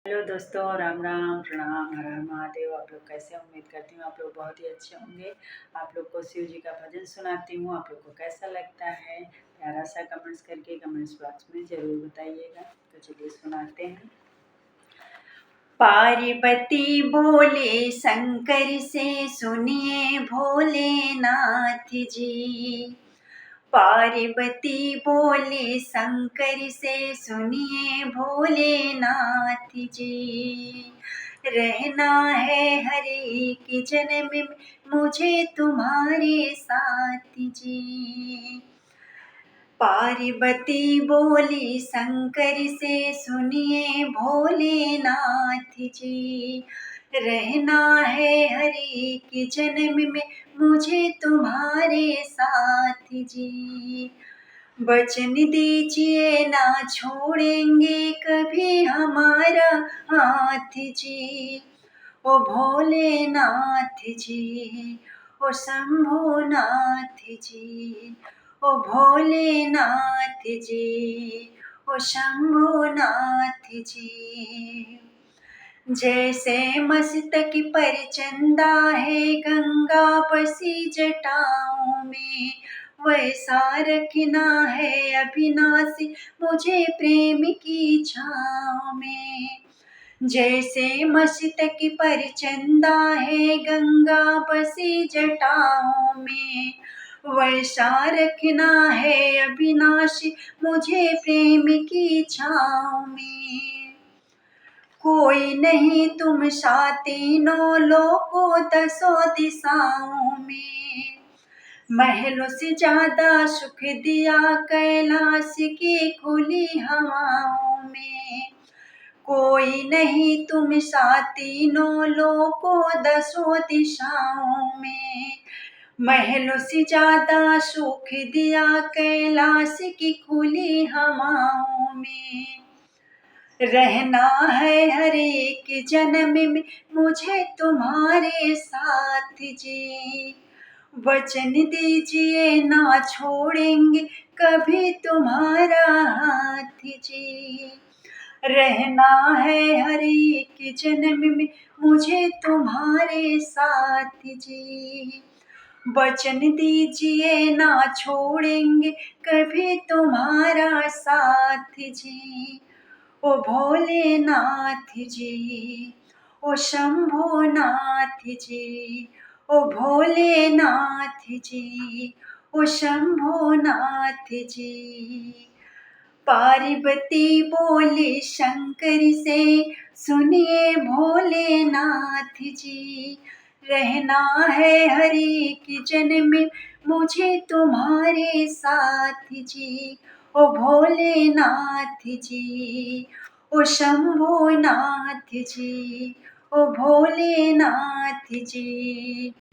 Hello दोस्तों, राम राम, प्रणाम, हर हर महादेव। आप लोग कैसे? उम्मीद करती हूँ आप लोग बहुत ही अच्छे होंगे। आप लोग को शिव जी का भजन सुनाती हूँ। आप लोग को कैसा लगता है प्यारा सा कमेंट्स करके कमेंट्स बॉक्स में ज़रूर बताइएगा। तो चलिए सुनाते हैं। पार्वती बोले शंकर से, सुनिए भोलेनाथ जी। पार्वती बोले शंकर से, सुनिए भोलेनाथ जी। रहना है हर एक जन्म में मुझे तुम्हारे साथ जी। पार्वती बोली शंकर से, सुनिए भोलेनाथ जी। रहना है हर एक जन्म में मुझे तुम्हारे साथ जी। वचन दीजिए ना छोड़ेंगे कभी हमारा हाथ जी। ओ भोलेनाथ जी, ओ शंभुनाथ जी, ओ भोलेनाथ जी, ओ शंभुनाथ जी। जैसे मस्तक पर चंदा है गंगा बसी जटाओं में, वैसा रखना है अविनाशी मुझे प्रेम की छाँव में। जैसे मस्तक पर चंदा है गंगा बसी जटाओं में, वैसा रखना है अविनाशी मुझे प्रेम की छाँव में। कोई नहीं तुम सा तीनों लोकों दसों दिशाओं में, महलों से ज्यादा सुख दिया कैलाश की खुली हवाओं में। कोई नहीं तुम सा तीनों लोकों दसों दिशाओं में, महलों से ज्यादा सुख दिया कैलाश की खुली हवाओं में। रहना है हर एक जन्म में मुझे तुम्हारे साथ जी। वचन दीजिए ना छोड़ेंगे कभी तुम्हारा हाथ जी। रहना है हर एक जन्म में मुझे तुम्हारे साथ जी। वचन दीजिए ना छोड़ेंगे कभी तुम्हारा साथ जी। ओ भोलेनाथ जी, ओ शंभुनाथ जी, ओ भोलेनाथ जी, ओ शंभुनाथ जी। पार्वती बोली शंकर से, सुनिए भोलेनाथ जी। रहना है हर एक जन्म में मुझे तुम्हारे साथ जी। ओ भोलेनाथ जी, ओ शंभुनाथ जी, ओ भोलेनाथ जी।